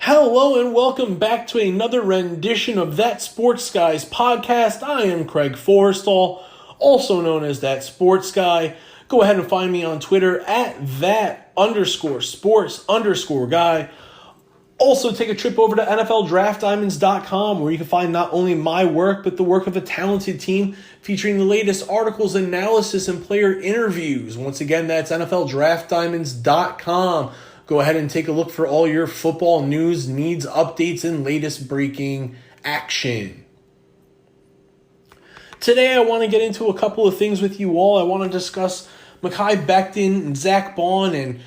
Hello and welcome back to another rendition of That Sports Guy's podcast. I am Craig Forrestal, also known as That Sports Guy. Go ahead and find me on Twitter at that_sports_guy. Also take a trip over to NFLDraftDiamonds.com where you can find not only my work, but the work of a talented team featuring the latest articles, analysis, and player interviews. Once again, that's NFLDraftDiamonds.com. Go ahead and take a look for all your football news, needs, updates, and latest breaking action. Today, I want to get into a couple of things with you all. I want to discuss Mekhi Becton and Zach Baun and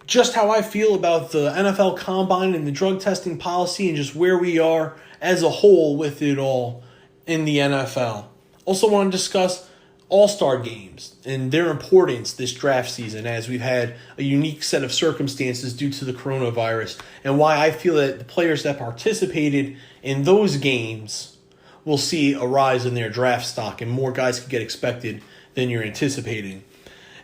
just how I feel about the NFL Combine and the drug testing policy and just where we are as a whole with it all in the NFL. Also want to discuss All-Star games and their importance this draft season as we've had a unique set of circumstances due to the coronavirus and why I feel that the players that participated in those games will see a rise in their draft stock and more guys could get expected than you're anticipating.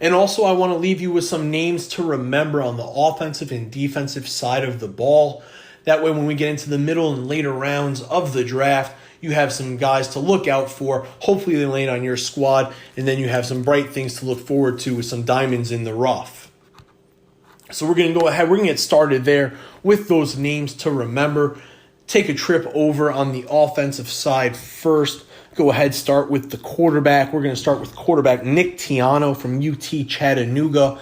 And also I want to leave you with some names to remember on the offensive and defensive side of the ball. That way when we get into the middle and later rounds of the draft, you have some guys to look out for. Hopefully they land on your squad, and then you have some bright things to look forward to with some diamonds in the rough. So we're going to go ahead. We're going to get started there with those names to remember. Take a trip over on the offensive side first. Go ahead, start with the quarterback. We're going to start with quarterback Nick Tiano from UT Chattanooga.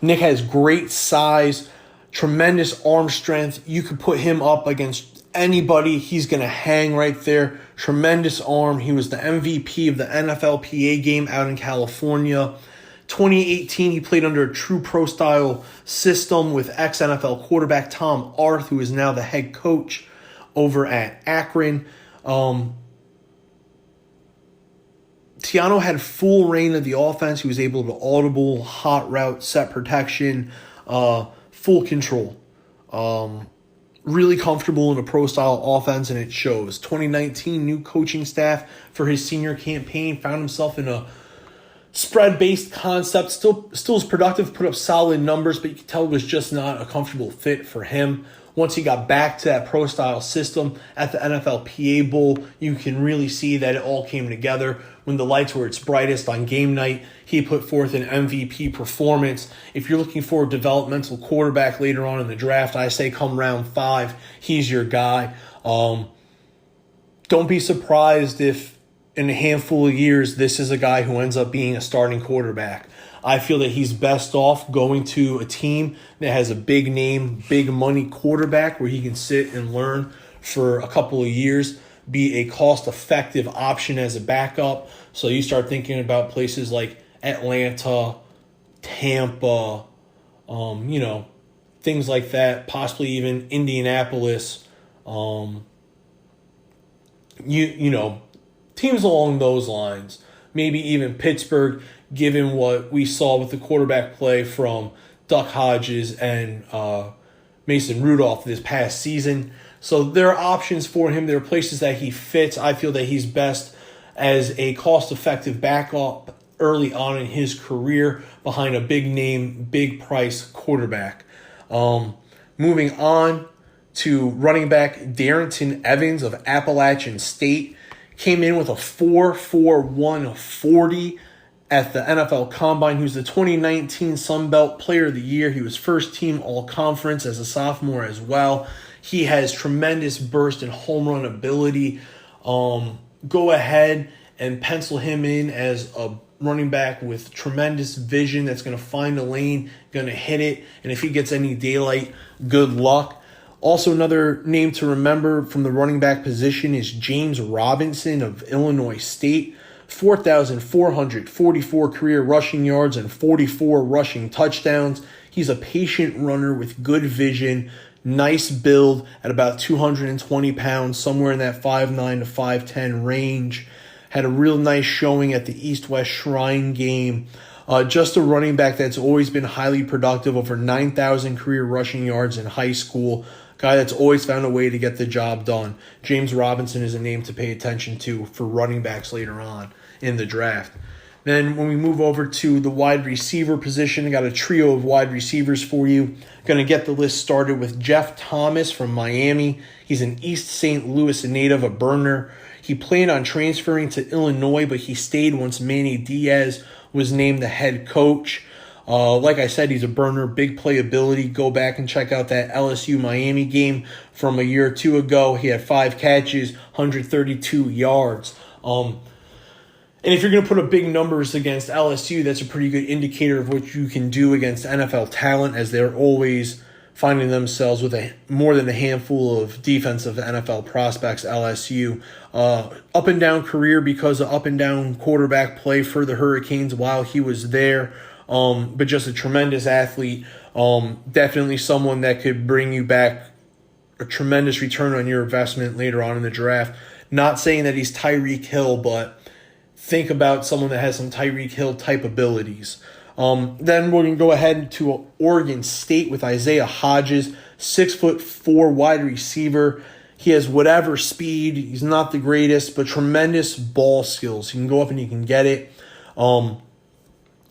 Nick has great size, tremendous arm strength. You could put him up against anybody, he's going to hang right there. Tremendous arm. He was the MVP of the NFLPA game out in California. 2018, he played under a true pro-style system with ex-NFL quarterback Tom Arth, who is now the head coach over at Akron. Tiano had full reign of the offense. He was able to audible, hot route, set protection, full control. Really comfortable in a pro-style offense, and it shows. 2019, new coaching staff for his senior campaign, found himself in a spread-based concept. Still was productive, put up solid numbers, but you could tell it was just not a comfortable fit for him. Once he got back to that pro-style system at the NFLPA Bowl, you can really see that it all came together. When the lights were its brightest on game night, he put forth an MVP performance. If you're looking for a developmental quarterback later on in the draft, I say come round 5, he's your guy. Don't be surprised if in a handful of years, this is a guy who ends up being a starting quarterback. I feel that he's best off going to a team that has a big name, big money quarterback where he can sit and learn for a couple of years, be a cost-effective option as a backup. So you start thinking about places like Atlanta, Tampa, things like that, possibly even Indianapolis, teams along those lines, maybe even Pittsburgh, given what we saw with the quarterback play from Duck Hodges and Mason Rudolph this past season. So there are options for him. There are places that he fits. I feel that he's best as a cost-effective backup early on in his career behind a big-name, big-price quarterback. Moving on to running back Darrington Evans of Appalachian State. Came in with a 4.41 40 at the NFL Combine. He was the 2019 Sun Belt Player of the Year. He was first-team All-Conference as a sophomore as well. He has tremendous burst and home run ability. Go ahead and pencil him in as a running back with tremendous vision that's going to find a lane, going to hit it, and if he gets any daylight, good luck. Also, another name to remember from the running back position is James Robinson of Illinois State. 4,444 career rushing yards and 44 rushing touchdowns. He's a patient runner with good vision, nice build at about 220 pounds, somewhere in that 5'9 to 5'10 range. Had a real nice showing at the East-West Shrine game. Just a running back that's always been highly productive, over 9,000 career rushing yards in high school. Guy that's always found a way to get the job done. James Robinson is a name to pay attention to for running backs later on in the draft. Then when we move over to the wide receiver position, I got a trio of wide receivers for you. Going to get the list started with Jeff Thomas from Miami. He's an East St. Louis native, a burner. He planned on transferring to Illinois, but he stayed once Manny Diaz was named the head coach. Like I said, he's a burner, big playability. Go back and check out that LSU Miami game from a year or two ago. He had 5 catches, 132 yards. And if you're going to put up big numbers against LSU, that's a pretty good indicator of what you can do against NFL talent, as they're always finding themselves with more than a handful of defensive NFL prospects, LSU. Up and down career because of up and down quarterback play for the Hurricanes while he was there. But just a tremendous athlete. Definitely someone that could bring you back a tremendous return on your investment later on in the draft. Not saying that he's Tyreek Hill, but think about someone that has some Tyreek Hill type abilities. Then we're going to go ahead to Oregon State with Isaiah Hodges, 6'4" wide receiver. He has whatever speed. He's not the greatest, but tremendous ball skills. He can go up and he can get it.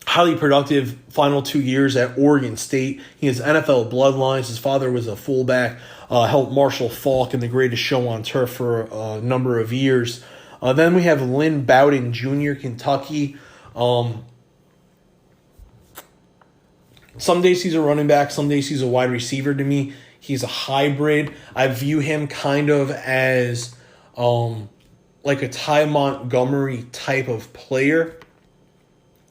Highly productive final 2 years at Oregon State. He has NFL bloodlines. His father was a fullback, helped Marshall Faulk in the greatest show on turf for a number of years. Then we have Lynn Bowden Jr., Kentucky. Some days he's a running back, some days he's a wide receiver to me. He's a hybrid. I view him kind of as like a Ty Montgomery type of player.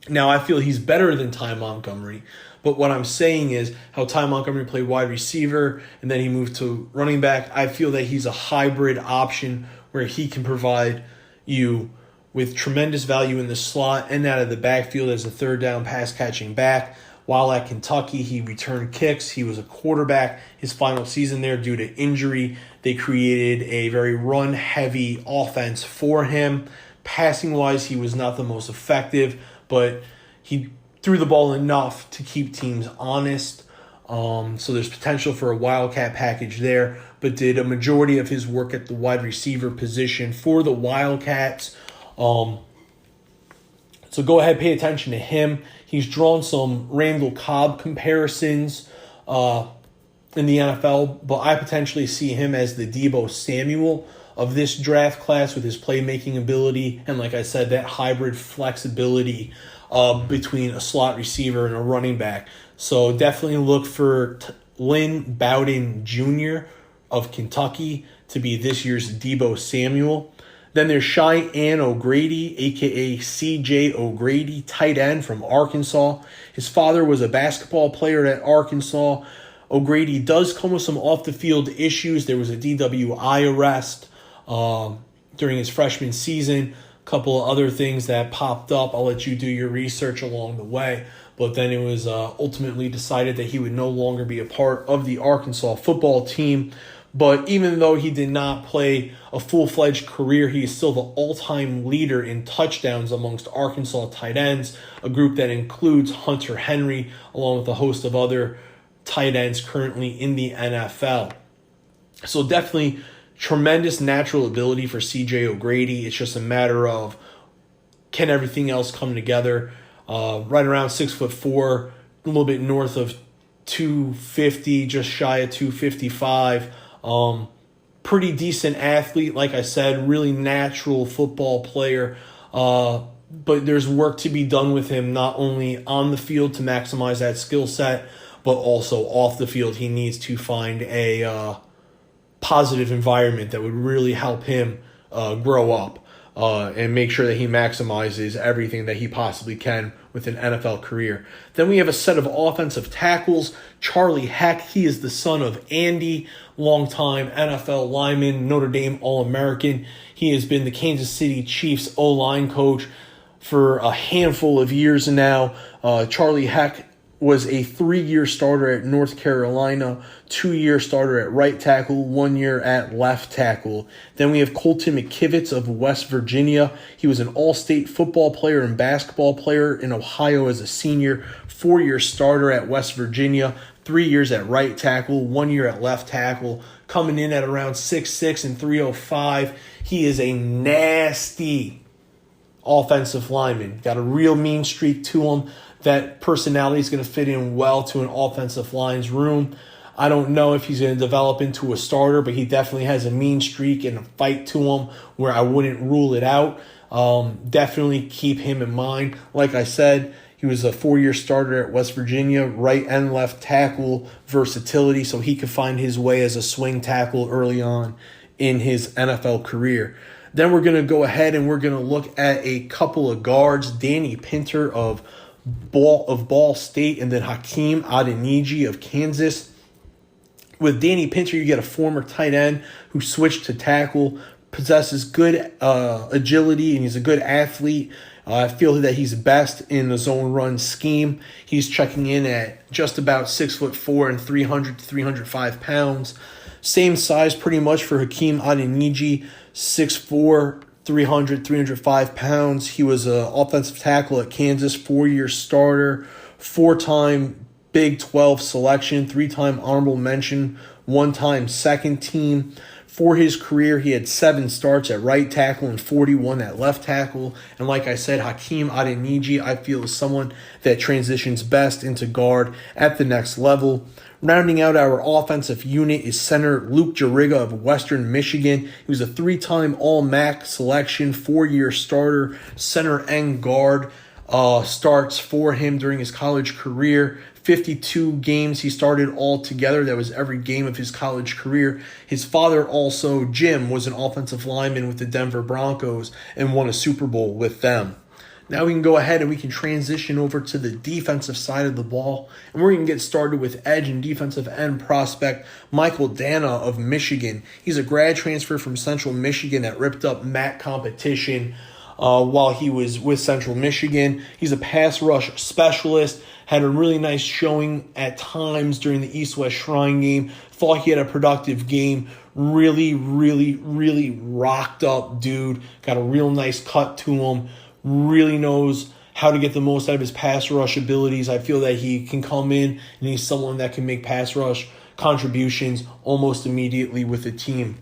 Now, I feel he's better than Ty Montgomery, but what I'm saying is how Ty Montgomery played wide receiver and then he moved to running back. I feel that he's a hybrid option where he can provide you with tremendous value in the slot and out of the backfield as a third down pass catching back. While at Kentucky, he returned kicks. He was a quarterback his final season there due to injury. They created a very run-heavy offense for him. Passing-wise, he was not the most effective, but he threw the ball enough to keep teams honest. So there's potential for a Wildcat package there, but did a majority of his work at the wide receiver position for the Wildcats. So go ahead, pay attention to him. He's drawn some Randall Cobb comparisons in the NFL, but I potentially see him as the Deebo Samuel of this draft class with his playmaking ability and, like I said, that hybrid flexibility between a slot receiver and a running back. So definitely look for Lynn Bowden Jr. of Kentucky to be this year's Deebo Samuel. Then there's Cheyenne O'Grady, a.k.a. C.J. O'Grady, tight end from Arkansas. His father was a basketball player at Arkansas. O'Grady does come with some off-the-field issues. There was a DWI arrest during his freshman season. A couple of other things that popped up. I'll let you do your research along the way. But then it was ultimately decided that he would no longer be a part of the Arkansas football team. But even though he did not play a full-fledged career, he is still the all-time leader in touchdowns amongst Arkansas tight ends, a group that includes Hunter Henry, along with a host of other tight ends currently in the NFL. So definitely tremendous natural ability for C.J. O'Grady. It's just a matter of can everything else come together. Right around 6'4", a little bit north of 250, just shy of 255. Pretty decent athlete, like I said, really natural football player. But there's work to be done with him, not only on the field to maximize that skill set, but also off the field. He needs to find a positive environment that would really help him grow up and make sure that he maximizes everything that he possibly can with an NFL career. Then we have a set of offensive tackles. Charlie Heck, he is the son of Andy, longtime NFL lineman, Notre Dame All-American. He has been the Kansas City Chiefs O-line coach for a handful of years now. Charlie Heck was a 3-year starter at North Carolina, 2-year starter at right tackle, 1 year at left tackle. Then we have Colton McKivitz of West Virginia. He was an all-state football player and basketball player in Ohio as a senior, 4-year starter at West Virginia, 3 years at right tackle, 1 year at left tackle. coming in at around 6'6" and 305. He is a nasty offensive lineman. Got a real mean streak to him. That personality is going to fit in well to an offensive line's room. I don't know if he's going to develop into a starter, but he definitely has a mean streak and a fight to him where I wouldn't rule it out. Definitely keep him in mind. Like I said, he was a 4-year starter at West Virginia, right and left tackle versatility, so he could find his way as a swing tackle early on in his NFL career. Then we're going to go ahead and we're going to look at a couple of guards, Danny Pinter of Ball State and then Hakeem Adeniji of Kansas. With Danny Pinter, you get a former tight end who switched to tackle, possesses good agility, and he's a good athlete. I feel that he's best in the zone run scheme. He's checking in at just about 6'4" and 300 to 305 pounds. Same size pretty much for Hakeem Adeniji, 6'4", 300, 305 pounds. He was an offensive tackle at Kansas, 4-year starter, 4-time Big 12 selection, 3-time honorable mention, 1-time second team. For his career, he had 7 starts at right tackle and 41 at left tackle. And like I said, Hakeem Adeniji, I feel, is someone that transitions best into guard at the next level. Rounding out our offensive unit is center Luke Jariga of Western Michigan. He was a 3-time All-MAC selection, 4-year starter, center and guard. Starts for him during his college career. 52 games he started altogether. That was every game of his college career. His father also, Jim, was an offensive lineman with the Denver Broncos and won a Super Bowl with them. Now we can go ahead and we can transition over to the defensive side of the ball. And we're going to get started with edge and defensive end prospect Michael Dana of Michigan. He's a grad transfer from Central Michigan that ripped up MAC competition while he was with Central Michigan. He's a pass rush specialist, had a really nice showing at times during the East-West Shrine game. Thought he had a productive game. Really, really, really rocked up dude. Got a real nice cut to him. Really knows how to get the most out of his pass rush abilities. I feel that he can come in and he's someone that can make pass rush contributions almost immediately with the team.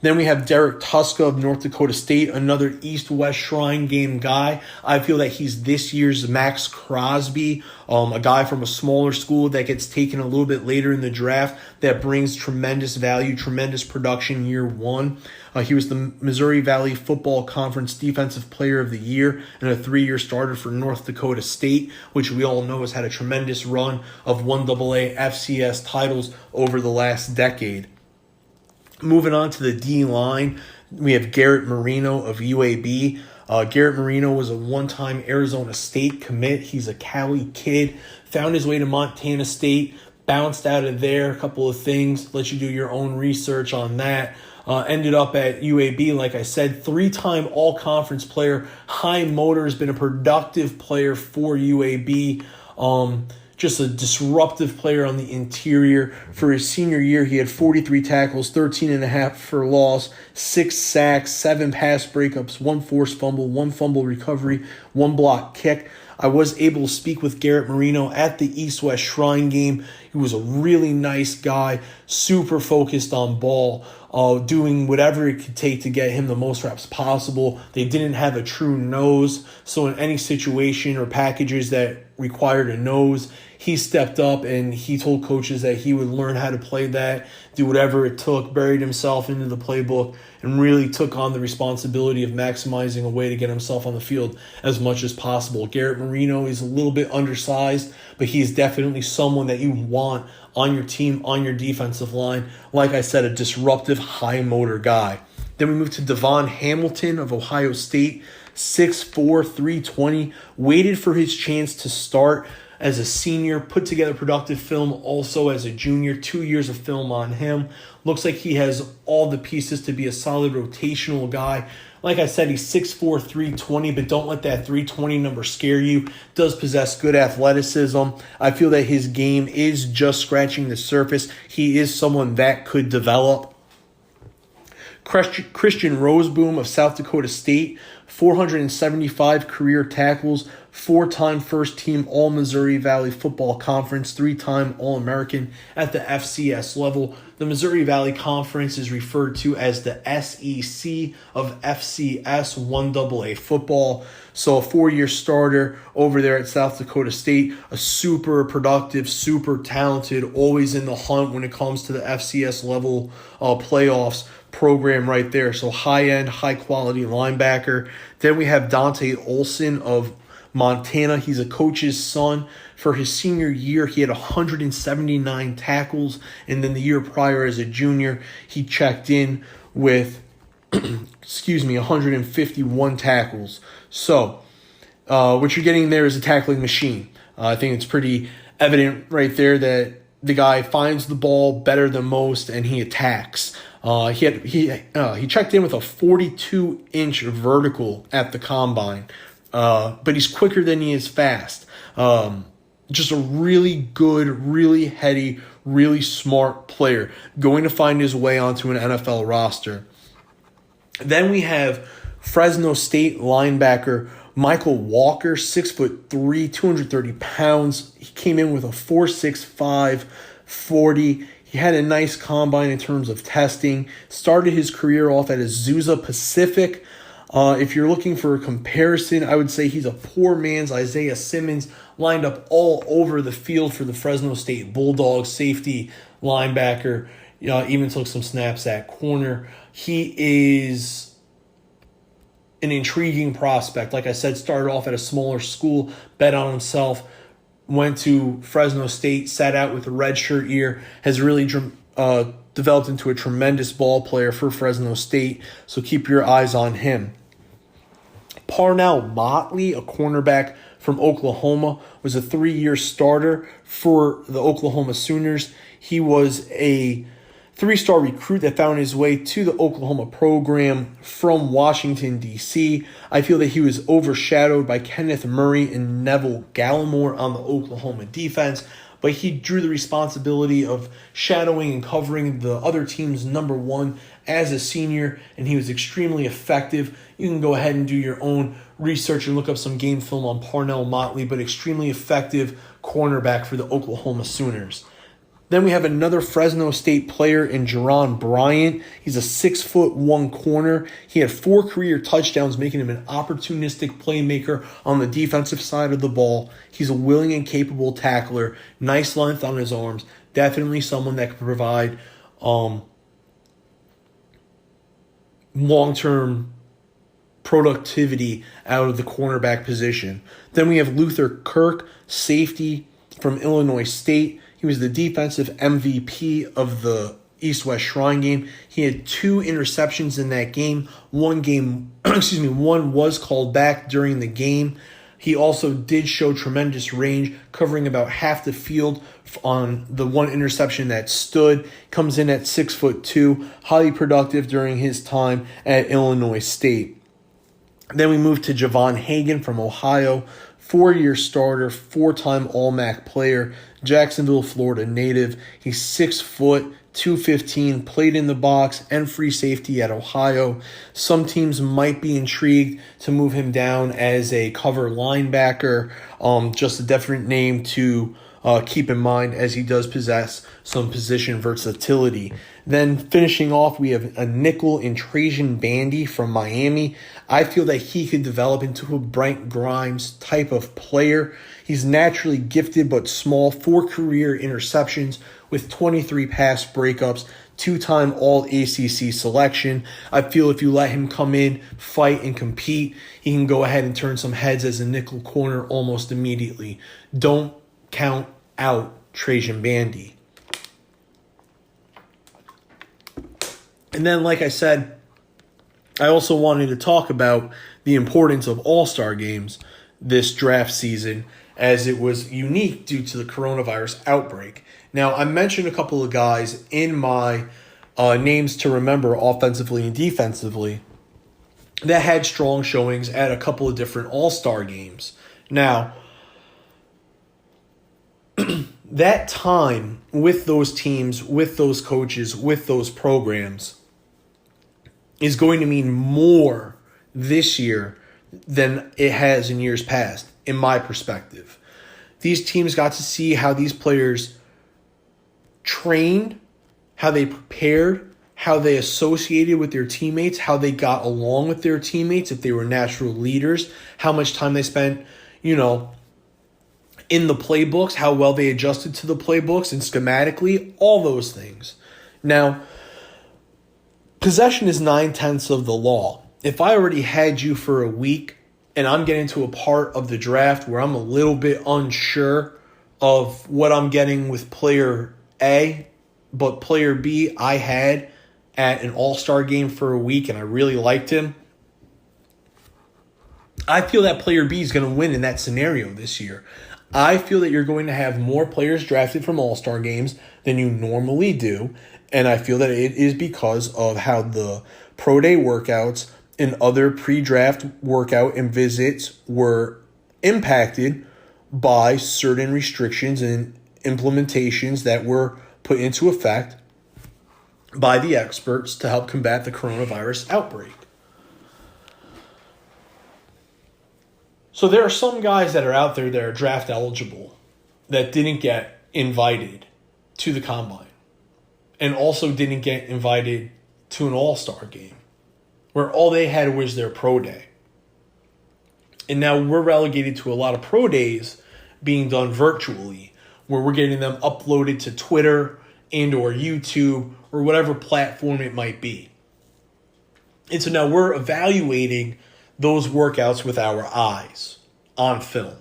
Then we have Derek Tuska of North Dakota State, another East-West Shrine Game guy. I feel that he's this year's Max Crosby, a guy from a smaller school that gets taken a little bit later in the draft that brings tremendous value, tremendous production year one. He was the Missouri Valley Football Conference Defensive Player of the Year and a 3-year starter for North Dakota State, which we all know has had a tremendous run of 1AA FCS titles over the last decade. Moving on to the D-line, we have Garrett Marino of UAB. Garrett Marino was a 1-time Arizona State commit. He's a Cali kid, found his way to Montana State, bounced out of there, a couple of things, let you do your own research on that. Ended up at UAB, like I said, 3-time all-conference player. High motor, has been a productive player for UAB. Just a disruptive player on the interior. For his senior year, he had 43 tackles, 13.5 for loss, 6 sacks, 7 pass breakups, 1 forced fumble, 1 fumble recovery, 1 block kick. I was able to speak with Garrett Marino at the East-West Shrine game. He was a really nice guy, super focused on ball, doing whatever it could take to get him the most reps possible. They didn't have a true nose, so in any situation or packages that required a nose, he stepped up and he told coaches that he would learn how to play that, do whatever it took, buried himself into the playbook, and really took on the responsibility of maximizing a way to get himself on the field as much as possible. Garrett Marino is a little bit undersized, but he's definitely someone that you want on your team, on your defensive line. Like I said, a disruptive, high-motor guy. Then we move to Devon Hamilton of Ohio State, 6'4", 320, waited for his chance to start as a senior, put together productive film also as a junior, 2 years of film on him. Looks like he has all the pieces to be a solid rotational guy. Like I said, he's 6'4", 320, but don't let that 320 number scare you. Does possess good athleticism. I feel that his game is just scratching the surface. He is someone that could develop. Christian Roseboom of South Dakota State, 475 career tackles, 4-time first-team All-Missouri Valley Football Conference, 3-time All-American at the FCS level. The Missouri Valley Conference is referred to as the SEC of FCS 1AA football. So a 4-year starter over there at South Dakota State, a super productive, super talented, always in the hunt when it comes to the FCS level playoffs program right there. So high-end, high-quality linebacker. Then we have Dante Olson of Montana. He's a coach's son. For his senior year, he had 179 tackles, and then the year prior as a junior, he checked in with 151 tackles. So what you're getting there is a tackling machine. I think it's pretty evident right there that the guy finds the ball better than most, and he attacks. He checked in with a 42-inch vertical at the combine, but he's quicker than he is fast. Just a really good, really heady, really smart player going to find his way onto an NFL roster. Then we have Fresno State linebacker Michael Walker, 6'3", 230 pounds. He came in with a 4.65 40. He had a nice combine in terms of testing. Started his career off at Azusa Pacific. If you're looking for a comparison, I would say he's a poor man's Isaiah Simmons, lined up all over the field for the Fresno State Bulldogs, safety, linebacker, even took some snaps at corner. He is an intriguing prospect. Like I said, started off at a smaller school, bet on himself, went to Fresno State, sat out with a redshirt year, has really developed into a tremendous ball player for Fresno State, so keep your eyes on him. Parnell Motley, a cornerback from Oklahoma, was a 3-year starter for the Oklahoma Sooners. He was a 3-star recruit that found his way to the Oklahoma program from Washington, D.C. I feel that he was overshadowed by Kenneth Murray and Neville Gallimore on the Oklahoma defense, but he drew the responsibility of shadowing and covering the other team's number one as a senior, and he was extremely effective. You can go ahead and do your own research and look up some game film on Parnell Motley, but extremely effective cornerback for the Oklahoma Sooners. Then we have another Fresno State player in Jerron Bryant. He's a 6'1" corner. He had 4 career touchdowns, making him an opportunistic playmaker on the defensive side of the ball. He's a willing and capable tackler. Nice length on his arms. Definitely someone that can provide long-term productivity out of the cornerback position. Then we have Luther Kirk, safety from Illinois State. He was the defensive MVP of the East-West Shrine game. He had 2 interceptions in that game. One was called back during the game. He also did show tremendous range, covering about half the field on the one interception that stood. Comes in at 6'2", highly productive during his time at Illinois State. Then we move to Javon Hagan from Ohio, 4-year starter, 4-time All-MAC player, Jacksonville, Florida native. He's 6 foot, 215, played in the box and free safety at Ohio. Some teams might be intrigued to move him down as a cover linebacker, just a different name to keep in mind as he does possess some position versatility. Then finishing off, we have a nickel in Trajan Bandy from Miami. I feel that he could develop into a Brent Grimes type of player. He's naturally gifted but small, 4 career interceptions with 23 pass breakups, 2-time All-ACC selection. I feel if you let him come in, fight, and compete, he can go ahead and turn some heads as a nickel corner almost immediately. Don't count out Trajan Bandy. And then, like I said, I also wanted to talk about the importance of all-star games this draft season, as it was unique due to the coronavirus outbreak. Now, I mentioned a couple of guys in my names to remember offensively and defensively that had strong showings at a couple of different all-star games. Now, that time with those teams, with those coaches, with those programs is going to mean more this year than it has in years past, in my perspective. These teams got to see how these players trained, how they prepared, how they associated with their teammates, how they got along with their teammates, if they were natural leaders, how much time they spent, in the playbooks, how well they adjusted to the playbooks and schematically, all those things. Now, possession is 9/10 of the law. If I already had you for a week and I'm getting to a part of the draft where I'm a little bit unsure of what I'm getting with player A, but player B I had at an all-star game for a week and I really liked him, I feel that player B is going to win in that scenario this year. I feel that you're going to have more players drafted from all-star games than you normally do, and I feel that it is because of how the pro day workouts and other pre-draft workout and visits were impacted by certain restrictions and implementations that were put into effect by the experts to help combat the coronavirus outbreak. So there are some guys that are out there that are draft eligible that didn't get invited to the combine and also didn't get invited to an all-star game where all they had was their pro day. And now we're relegated to a lot of pro days being done virtually, where we're getting them uploaded to Twitter and or YouTube or whatever platform it might be. And so now we're evaluating those workouts with our eyes on film.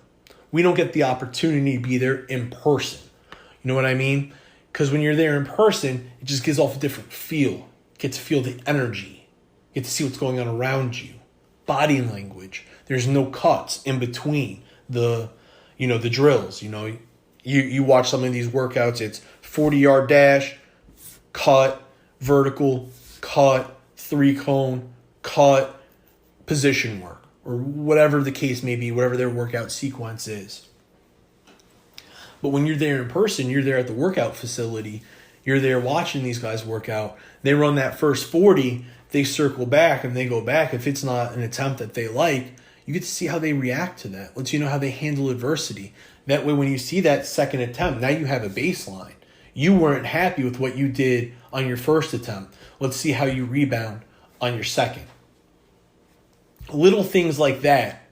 We don't get the opportunity to be there in person. You know what I mean? Because when you're there in person, it just gives off a different feel. You get to feel the energy. You get to see what's going on around you. Body language. There's no cuts in between the drills. You watch some of these workouts, it's 40-yard dash, cut, vertical, cut, 3-cone, cut, position work, or whatever the case may be, whatever their workout sequence is. But when you're there in person, you're there at the workout facility, you're there watching these guys work out. They run that first 40, they circle back and they go back. If it's not an attempt that they like, you get to see how they react to that. Lets you know how they handle adversity. That way when you see that second attempt, now you have a baseline. You weren't happy with what you did on your first attempt. Let's see how you rebound on your second. Little things like that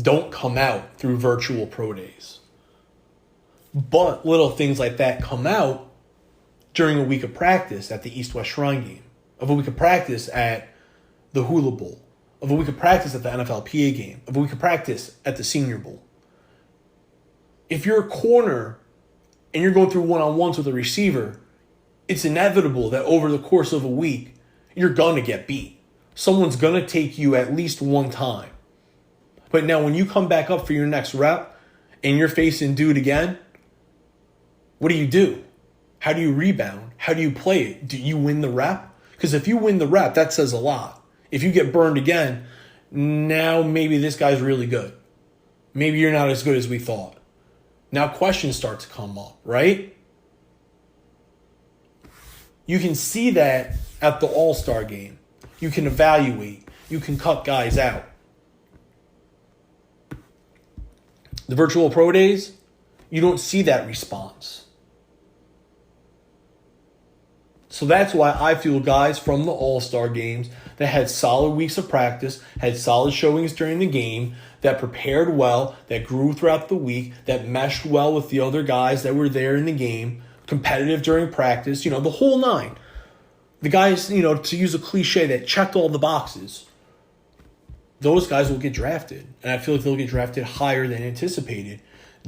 don't come out through virtual pro days. But little things like that come out during a week of practice at the East-West Shrine game, of a week of practice at the Hula Bowl, of a week of practice at the NFLPA game, of a week of practice at the Senior Bowl. If you're a corner and you're going through one-on-ones with a receiver, it's inevitable that over the course of a week, you're going to get beat. Someone's going to take you at least one time. But now when you come back up for your next rep and you're facing dude again, what do? How do you rebound? How do you play it? Do you win the rep? Because if you win the rep, that says a lot. If you get burned again, now maybe this guy's really good. Maybe you're not as good as we thought. Now questions start to come up, right? You can see that at the All-Star game. You can evaluate. You can cut guys out. The virtual pro days, you don't see that response. So that's why I feel guys from the All-Star games that had solid weeks of practice, had solid showings during the game, that prepared well, that grew throughout the week, that meshed well with the other guys that were there in the game, competitive during practice, the whole nine. The guys, to use a cliche, that checked all the boxes. Those guys will get drafted. And I feel like they'll get drafted higher than anticipated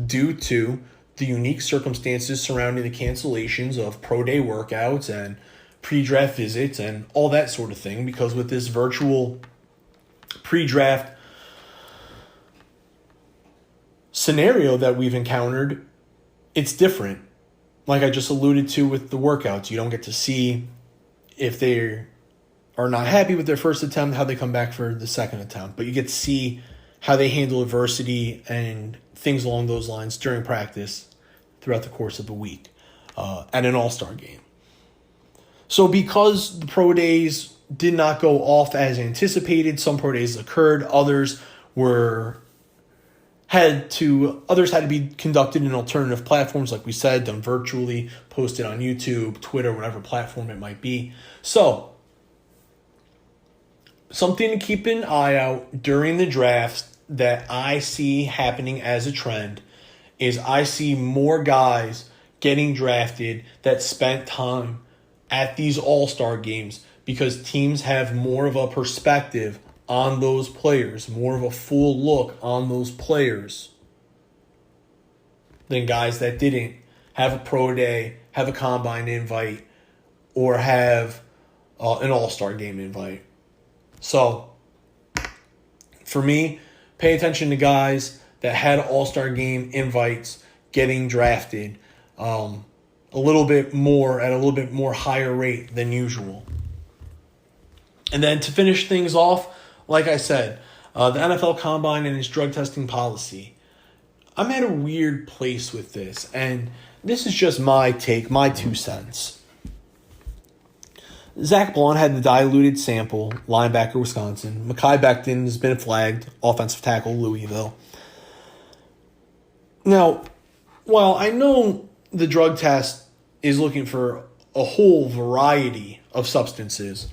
due to the unique circumstances surrounding the cancellations of pro day workouts and pre-draft visits and all that sort of thing. Because with this virtual pre-draft scenario that we've encountered, it's different. Like I just alluded to with the workouts, you don't get to see if they are not happy with their first attempt, how they come back for the second attempt. But you get to see how they handle adversity and things along those lines during practice throughout the course of a week at an all-star game. So because the pro days did not go off as anticipated. Some pro days occurred. Others had to be conducted in alternative platforms, like we said, done virtually, posted on YouTube, Twitter, whatever platform it might be. So, something to keep an eye out during the drafts that I see happening as a trend is I see more guys getting drafted that spent time at these all-star games because teams have more of a perspective on those players, more of a full look on those players than guys that didn't have a pro day, have a combine invite, or have an all-star game invite. So, for me, pay attention to guys that had all-star game invites getting drafted a little bit more higher rate than usual. And then to finish things off, like I said, the NFL Combine and its drug testing policy. I'm at a weird place with this, and this is just my take, my 2 cents. Zach Blount had the diluted sample, linebacker, Wisconsin. Mekhi Becton has been flagged, offensive tackle, Louisville. Now, while I know the drug test is looking for a whole variety of substances,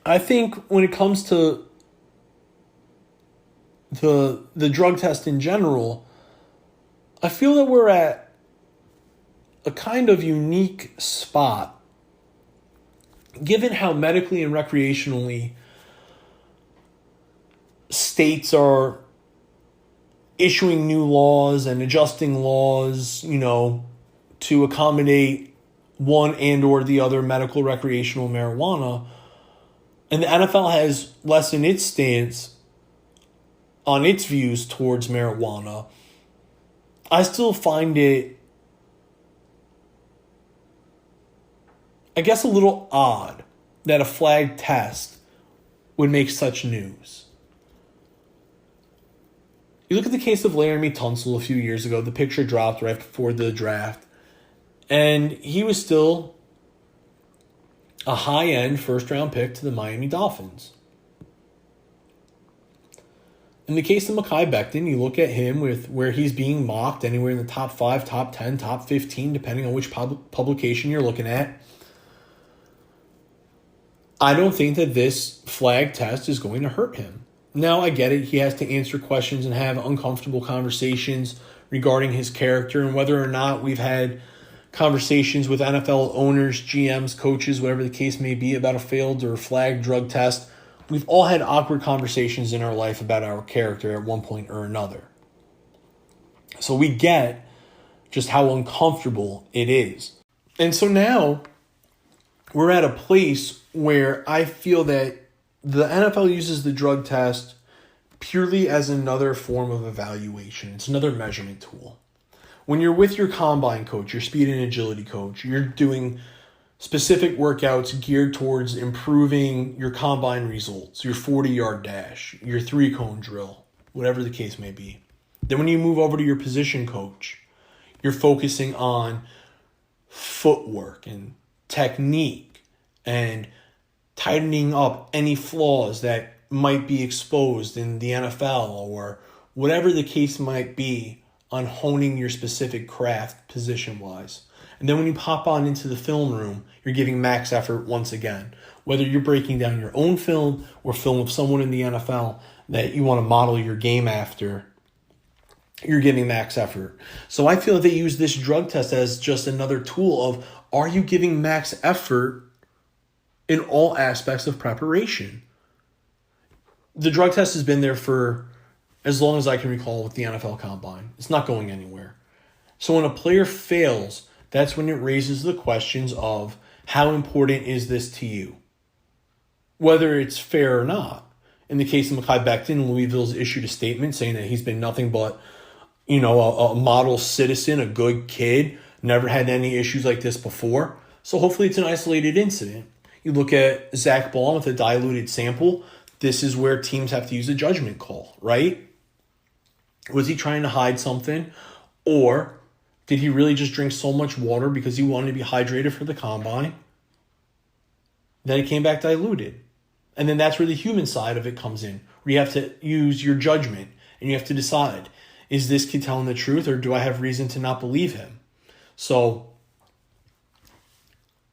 I think when it comes to the drug test in general, I feel that we're at a kind of unique spot, given how medically and recreationally states are issuing new laws and adjusting laws, to accommodate one and or the other medical recreational marijuana. And the NFL has lessened its stance on its views towards marijuana. I still find it, I guess, a little odd that a flag test would make such news. You look at the case of Laramie Tunsil a few years ago. The picture dropped right before the draft. And he was still a high-end first-round pick to the Miami Dolphins. In the case of Mekhi Becton, you look at him with where he's being mocked anywhere in the top 5, top 10, top 15, depending on which publication you're looking at. I don't think that this flag test is going to hurt him. Now, I get it. He has to answer questions and have uncomfortable conversations regarding his character and whether or not we've had conversations with NFL owners, GMs, coaches, whatever the case may be, about a failed or flagged drug test. We've all had awkward conversations in our life about our character at one point or another. So we get just how uncomfortable it is. And so now we're at a place where I feel that the NFL uses the drug test purely as another form of evaluation. It's another measurement tool. When you're with your combine coach, your speed and agility coach, you're doing specific workouts geared towards improving your combine results, your 40-yard dash, your 3-cone drill, whatever the case may be. Then when you move over to your position coach, you're focusing on footwork and technique and tightening up any flaws that might be exposed in the NFL or whatever the case might be on honing your specific craft position-wise. And then when you pop on into the film room, you're giving max effort once again. Whether you're breaking down your own film or film of someone in the NFL that you want to model your game after, you're giving max effort. So I feel that they use this drug test as just another tool of, are you giving max effort in all aspects of preparation? The drug test has been there for as long as I can recall with the NFL Combine. It's not going anywhere. So when a player fails, that's when it raises the questions of, how important is this to you? Whether it's fair or not. In the case of Mekhi Becton, Louisville's issued a statement saying that he's been nothing but, a model citizen, a good kid, never had any issues like this before. So hopefully it's an isolated incident. You look at Zach Blount with a diluted sample. This is where teams have to use a judgment call, right? Was he trying to hide something? Or did he really just drink so much water because he wanted to be hydrated for the combine? then it came back diluted. And then that's where the human side of it comes in, where you have to use your judgment and you have to decide, is this kid telling the truth or do I have reason to not believe him? So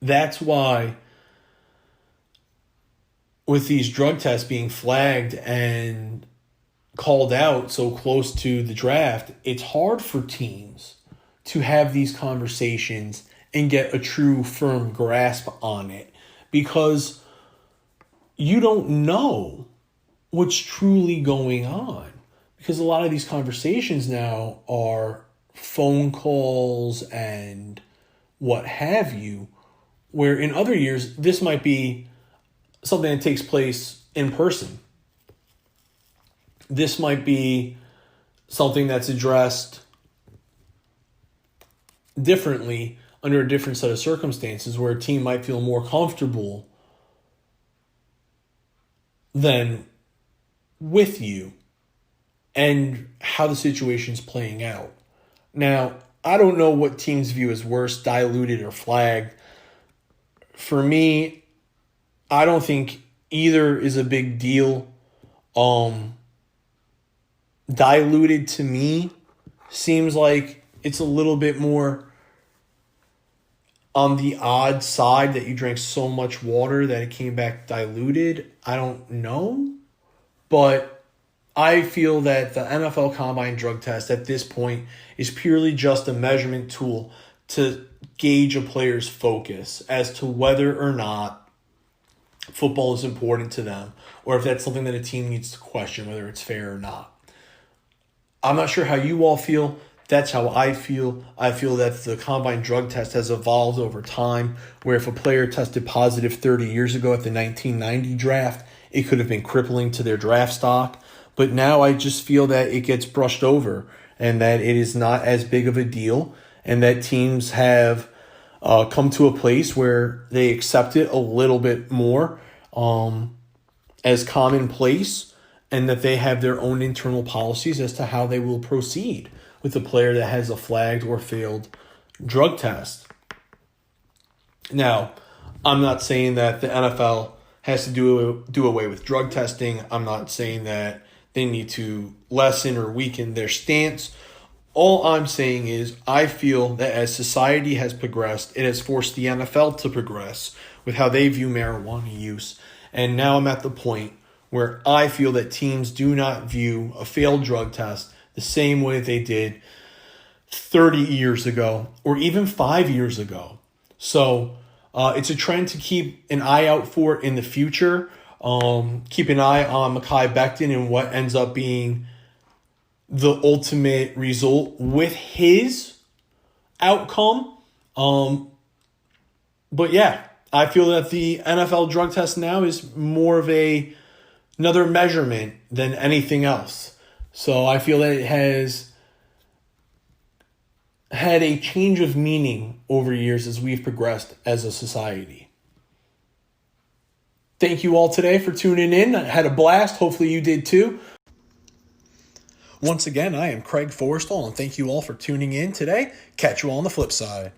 that's why with these drug tests being flagged and called out so close to the draft, it's hard for teams to have these conversations and get a true firm grasp on it, because you don't know what's truly going on. Because a lot of these conversations now are phone calls and what have you, where in other years, this might be something that takes place in person. This might be something that's addressed differently under a different set of circumstances, where a team might feel more comfortable than with you and how the situation's playing out. Now, I don't know what teams view as worse, diluted or flagged. For me, I don't think either is a big deal. Diluted to me seems like it's a little bit more on the odd side, that you drank so much water that it came back diluted. I don't know. But I feel that the NFL Combine drug test at this point is purely just a measurement tool to gauge a player's focus as to whether or not football is important to them, or if that's something that a team needs to question whether it's fair or not. I'm not sure how you all feel. That's how I feel. I feel that the Combine drug test has evolved over time, where if a player tested positive 30 years ago at the 1990 draft, it could have been crippling to their draft stock. But now I just feel that it gets brushed over and that it is not as big of a deal, and that teams have come to a place where they accept it a little bit more as commonplace, and that they have their own internal policies as to how they will proceed with a player that has a flagged or failed drug test. Now, I'm not saying that the NFL has to do away with drug testing. I'm not saying that they need to lessen or weaken their stance. All I'm saying is I feel that as society has progressed, it has forced the NFL to progress with how they view marijuana use. And now I'm at the point where I feel that teams do not view a failed drug test the same way they did 30 years ago or even 5 years ago. So it's a trend to keep an eye out for in the future. Keep an eye on Mekhi Becton and what ends up being the ultimate result with his outcome. But yeah, I feel that the NFL drug test now is more of another measurement than anything else. So I feel that it has had a change of meaning over years as we've progressed as a society. Thank you all today for tuning in. I had a blast. Hopefully you did too. Once again, I am Craig Forrestal, and thank you all for tuning in today. Catch you all on the flip side.